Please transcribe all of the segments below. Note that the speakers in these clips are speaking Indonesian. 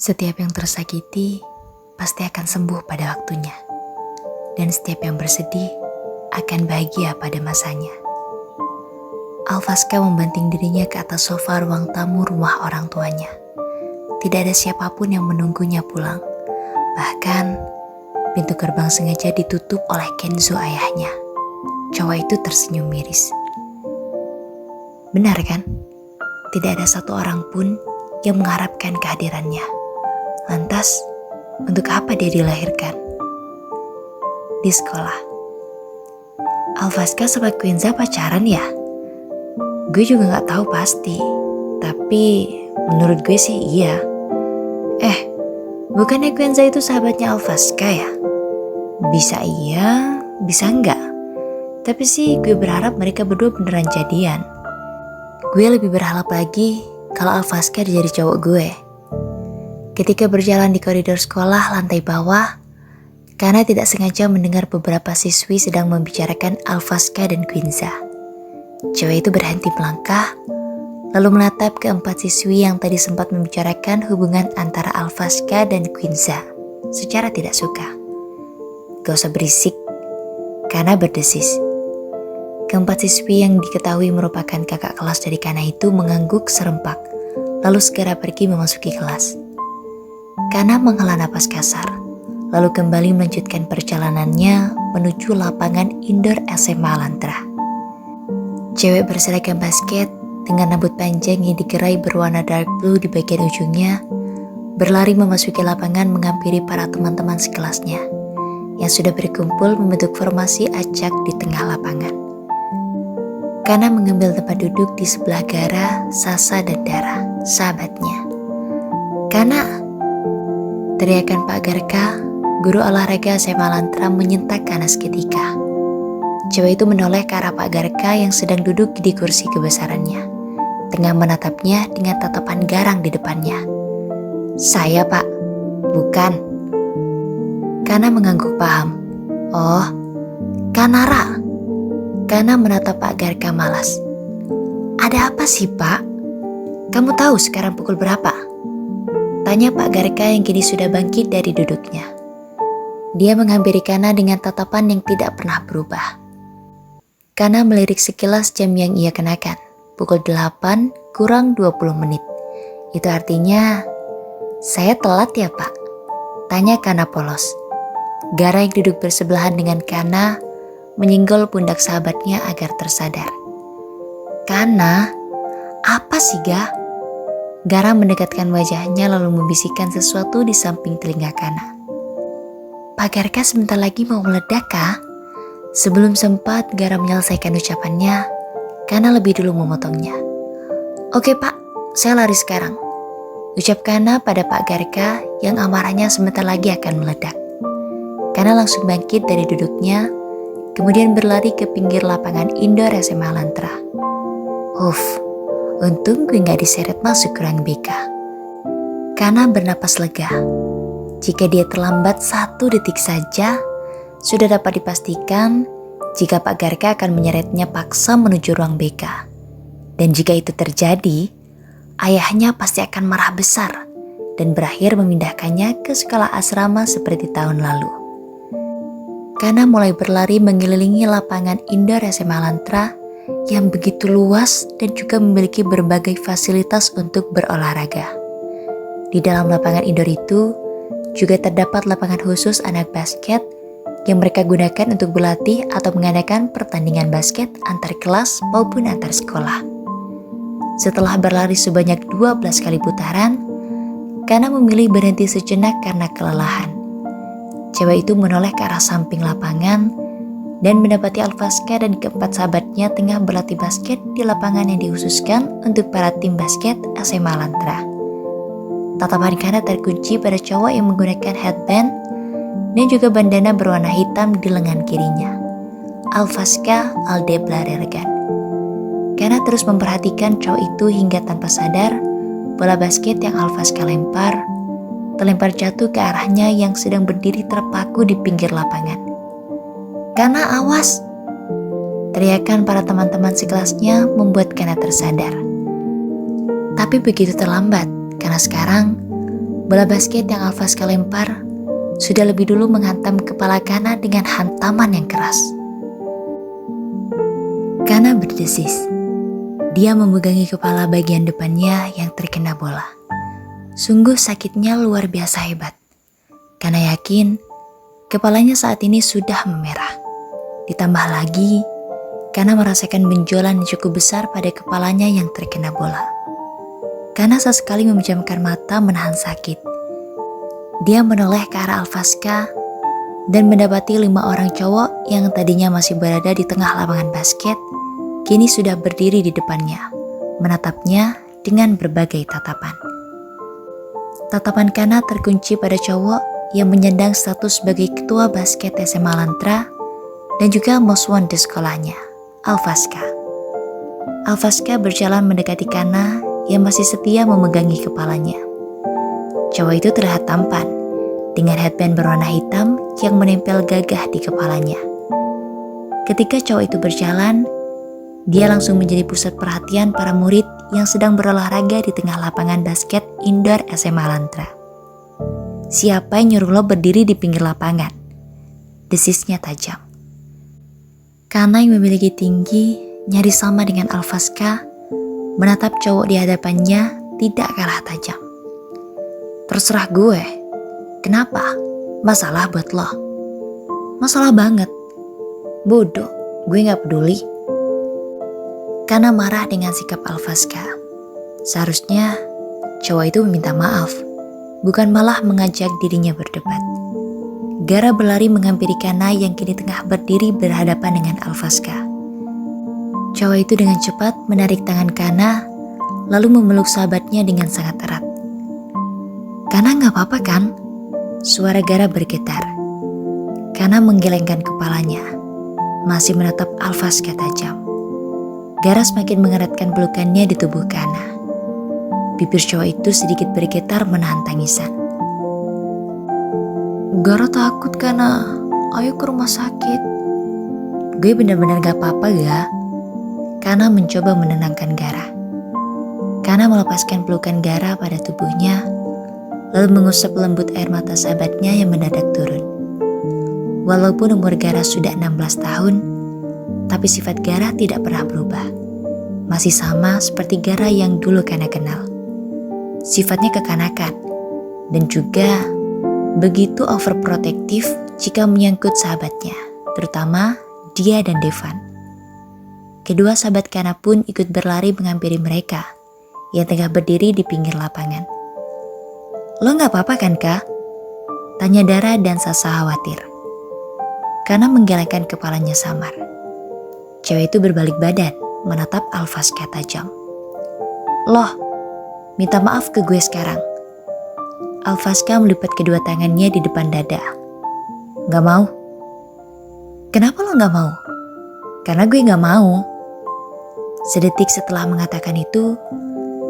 Setiap yang tersakiti pasti akan sembuh pada waktunya. Dan setiap yang bersedih akan bahagia pada masanya. Alfaska membanting dirinya ke atas sofa ruang tamu rumah orang tuanya. Tidak ada siapapun yang menunggunya pulang. Bahkan, pintu gerbang sengaja ditutup oleh Kenzo ayahnya. Cowok itu tersenyum miris. Benar kan? Tidak ada satu orang pun yang mengharapkan kehadirannya. Lantas, untuk apa dia dilahirkan? Di sekolah. Alfaska sama Quinza pacaran ya? Gue juga gak tahu pasti. Tapi menurut gue sih iya. Bukannya Quinza itu sahabatnya Alfaska ya? Bisa iya, bisa enggak. Tapi sih gue berharap mereka berdua beneran jadian. Gue lebih berharap lagi kalau Alfaska jadi cowok gue. Ketika berjalan di koridor sekolah lantai bawah, karena tidak sengaja mendengar beberapa siswi sedang membicarakan Alfaska dan Quinza. Cewek itu berhenti melangkah, lalu menatap keempat siswi yang tadi sempat membicarakan hubungan antara Alfaska dan Quinza secara tidak suka. Gak usah berisik, karena berdesis. Keempat siswi yang diketahui merupakan kakak kelas dari Kana itu mengangguk serempak, lalu segera pergi memasuki kelas. Kana menghela napas kasar, lalu kembali melanjutkan perjalanannya menuju lapangan indoor SMA Lantra. Cewek berseragam basket dengan rambut panjang yang digerai berwarna dark blue di bagian ujungnya, berlari memasuki lapangan menghampiri para teman-teman sekelasnya yang sudah berkumpul membentuk formasi acak di tengah lapangan. Kana mengambil tempat duduk di sebelah Gara, Sasa, dan Dara, sahabatnya. Kana! Teriakan Pak Garka, guru olahraga SMA Lantra menyentak Kana seketika. Cewek itu menoleh ke arah Pak Garka yang sedang duduk di kursi kebesarannya, tengah menatapnya dengan tatapan garang di depannya. Saya Pak, bukan. Kana mengangguk paham. Oh, Kanara. Kana menatap Pak Garka malas. Ada apa sih Pak? Kamu tahu sekarang pukul berapa? Tanya Pak Garka yang kini sudah bangkit dari duduknya. Dia menghampiri Kana dengan tatapan yang tidak pernah berubah. Kana melirik sekilas jam yang ia kenakan. Pukul 8 kurang 20 menit. Itu artinya, saya telat ya Pak? Tanya Kana polos. Gara yang duduk bersebelahan dengan Kana menyenggol pundak sahabatnya agar tersadar. Kana, apa sih Ga? Gara mendekatkan wajahnya lalu membisikkan sesuatu di samping telinga Kana. Pak Garka sebentar lagi mau meledak Kak? Sebelum sempat Gara menyelesaikan ucapannya, Kana lebih dulu memotongnya. Oke Pak, saya lari sekarang. Ucap Kana pada Pak Garka yang amarahnya sebentar lagi akan meledak. Kana langsung bangkit dari duduknya, kemudian berlari ke pinggir lapangan indoor SMA Lantra. Untung gue gak diseret masuk ke ruang BK. Kana bernapas lega. Jika dia terlambat 1 detik saja, sudah dapat dipastikan jika Pak Garka akan menyeretnya paksa menuju ruang BK. Dan jika itu terjadi, ayahnya pasti akan marah besar dan berakhir memindahkannya ke sekolah asrama seperti tahun lalu. Kana mulai berlari mengelilingi lapangan indoor SMA Lantra yang begitu luas dan juga memiliki berbagai fasilitas untuk berolahraga. Di dalam lapangan indoor itu juga terdapat lapangan khusus anak basket yang mereka gunakan untuk berlatih atau mengadakan pertandingan basket antar kelas maupun antar sekolah. Setelah berlari sebanyak 12 kali putaran, Kana memilih berhenti sejenak karena kelelahan. Cewek itu menoleh ke arah samping lapangan dan mendapati Alfaska dan keempat sahabatnya tengah berlatih basket di lapangan yang dikhususkan untuk para tim basket SMA Lantra. Tatapan Kana terkunci pada cowok yang menggunakan headband dan juga bandana berwarna hitam di lengan kirinya. Alfaska Aldeblaregan. Kana terus memperhatikan cowok itu hingga tanpa sadar bola basket yang Alfaska terlempar jatuh ke arahnya yang sedang berdiri terpaku di pinggir lapangan. Kana awas! Teriakan para teman-teman sekelasnya membuat Kana tersadar. Tapi begitu terlambat, karena sekarang Bola basket yang Alfaska lempar sudah lebih dulu menghantam kepala Kana dengan hantaman yang keras. Kana berdesis. Dia memegangi kepala bagian depannya yang terkena bola. Sungguh sakitnya luar biasa hebat. Kana yakin kepalanya saat ini sudah memerah. Ditambah lagi, Kana merasakan benjolan yang cukup besar pada kepalanya yang terkena bola. Kana sesekali memejamkan mata menahan sakit. Dia menoleh ke arah Alfaska dan mendapati 5 orang cowok yang tadinya masih berada di tengah lapangan basket, kini sudah berdiri di depannya, menatapnya dengan berbagai tatapan. Tatapan Kana terkunci pada cowok yang menyandang status sebagai ketua basket SMA Lantra dan juga most one di sekolahnya, Alfaska. Alfaska berjalan mendekati Kana yang masih setia memegangi kepalanya. Cowok itu terlihat tampan, dengan headband berwarna hitam yang menempel gagah di kepalanya. Ketika cowok itu berjalan, dia langsung menjadi pusat perhatian para murid yang sedang berolahraga di tengah lapangan basket indoor SMA Lantra. Siapa yang nyuruh lo berdiri di pinggir lapangan? Desisnya tajam. Kana yang memiliki tinggi, nyaris sama dengan Alfaska, menatap cowok di hadapannya tidak kalah tajam. Terserah gue. Kenapa? Masalah buat lo? Masalah banget. Bodoh, gue gak peduli. Kana marah dengan sikap Alfaska. Seharusnya cowok itu meminta maaf, bukan malah mengajak dirinya berdebat. Gara berlari menghampiri Kana yang kini tengah berdiri berhadapan dengan Alfaska. Cowok itu dengan cepat menarik tangan Kana, lalu memeluk sahabatnya dengan sangat erat. Kana gak apa-apa kan? Suara Gara bergetar. Kana menggelengkan kepalanya, masih menatap Alfaska tajam. Gara semakin mengeratkan pelukannya di tubuh Kana. Bibir cowok itu sedikit bergetar menahan tangisan. Gara takut Kana, ayo ke rumah sakit. Gue benar-benar gak apa-apa ya. Kana mencoba menenangkan Gara. Kana melepaskan pelukan Gara pada tubuhnya, lalu mengusap lembut air mata sahabatnya yang mendadak turun. Walaupun umur Gara sudah 16 tahun, tapi sifat Gara tidak pernah berubah. Masih sama seperti Gara yang dulu Kana kenal. Sifatnya kekanakan dan juga begitu overprotektif jika menyangkut sahabatnya, terutama dia dan Devan. Kedua sahabat Kana pun ikut berlari menghampiri mereka yang tengah berdiri di pinggir lapangan. Lo gak apa-apa kan Kak? Tanya Dara dan Sasa khawatir. Kana menggelengkan kepalanya samar. Cewek itu berbalik badan, menatap Alfaska tajam. Loh, minta maaf ke gue sekarang. Alfaska melipat kedua tangannya di depan dada. Gak mau. Kenapa lo gak mau? Karena gue gak mau. Sedetik setelah mengatakan itu,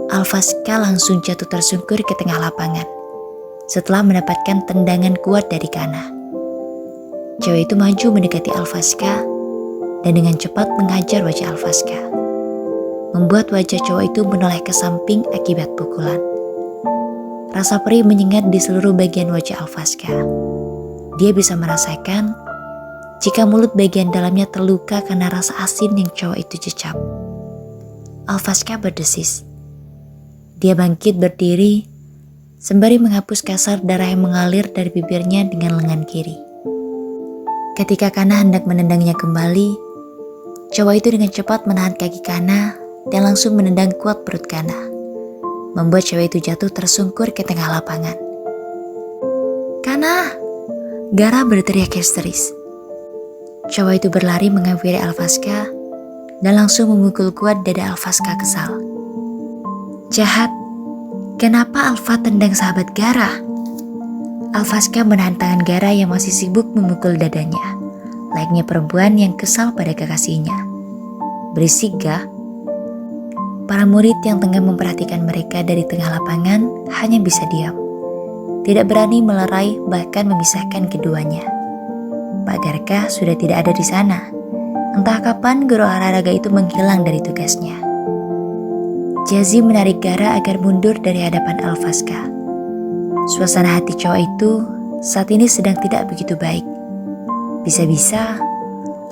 Alfaska langsung jatuh tersungkur ke tengah lapangan setelah mendapatkan tendangan kuat dari Kana. Cewek itu maju mendekati Alfaska dan dengan cepat menghajar wajah Alfaska, membuat wajah cowok itu menoleh ke samping akibat pukulan. Rasa perih menyengat di seluruh bagian wajah Alfaska. Dia bisa merasakan jika mulut bagian dalamnya terluka karena rasa asin yang cowok itu cecap. Alfaska berdesis. Dia bangkit berdiri, sembari menghapus kasar darah yang mengalir dari bibirnya dengan lengan kiri. Ketika Kana hendak menendangnya kembali, cowok itu dengan cepat menahan kaki Kana dan langsung menendang kuat perut Kana, membuat cewek itu jatuh tersungkur ke tengah lapangan. Kana! Gara berteriak histeris. Cowok itu berlari menghampiri Alfaska dan langsung memukul kuat dada Alfaska kesal. Jahat, kenapa Alfa tendang sahabat Gara? Alfaska menahan tangan Gara yang masih sibuk memukul dadanya, layaknya perempuan yang kesal pada kekasihnya. Berisik gak? Para murid yang tengah memperhatikan mereka dari tengah lapangan hanya bisa diam. Tidak berani melerai bahkan memisahkan keduanya. Pak Garka sudah tidak ada di sana. Entah kapan guru olahraga itu menghilang dari tugasnya. Jazi menarik Gara agar mundur dari hadapan Alfaska. Suasana hati cowok itu saat ini sedang tidak begitu baik. Bisa-bisa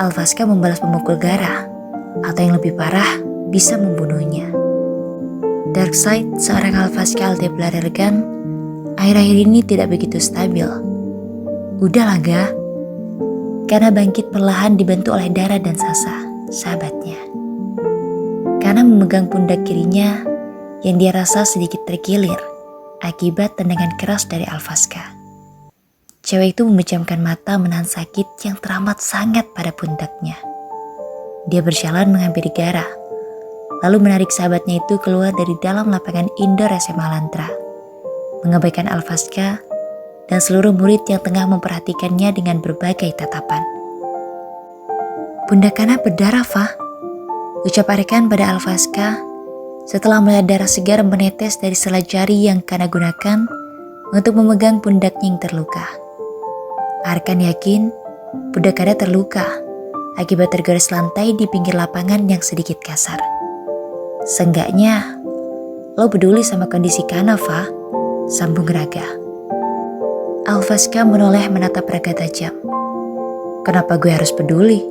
Alvaska membalas pemukul Gara, atau yang lebih parah bisa membunuhnya. Darkseid, seorang Alvaska Aldebaran elegan, akhir-akhir ini tidak begitu stabil. Udahlah Ga, karena bangkit perlahan dibantu oleh Dara dan Sasa, sahabatnya. Karena memegang pundak kirinya yang dia rasa sedikit terkilir akibat tendangan keras dari Alvaska. Cewek itu memejamkan mata menahan sakit yang teramat sangat pada pundaknya. Dia berjalan menghampiri Gara, lalu menarik sahabatnya itu keluar dari dalam lapangan indoor SMA Lantra, mengabaikan Alvaska dan seluruh murid yang tengah memperhatikannya dengan berbagai tatapan. "Pundak Kana berdarah, Fah," ucap Arkan pada Alvaska setelah melihat darah segar menetes dari sela jari yang Kana gunakan untuk memegang pundaknya yang terluka. Arkan yakin pundak Kana terluka akibat tergores lantai di pinggir lapangan yang sedikit kasar. "Seenggaknya lo peduli sama kondisi Kana, Fah," sambung Raga. Alvaska menoleh menatap Raga tajam. "Kenapa gue harus peduli?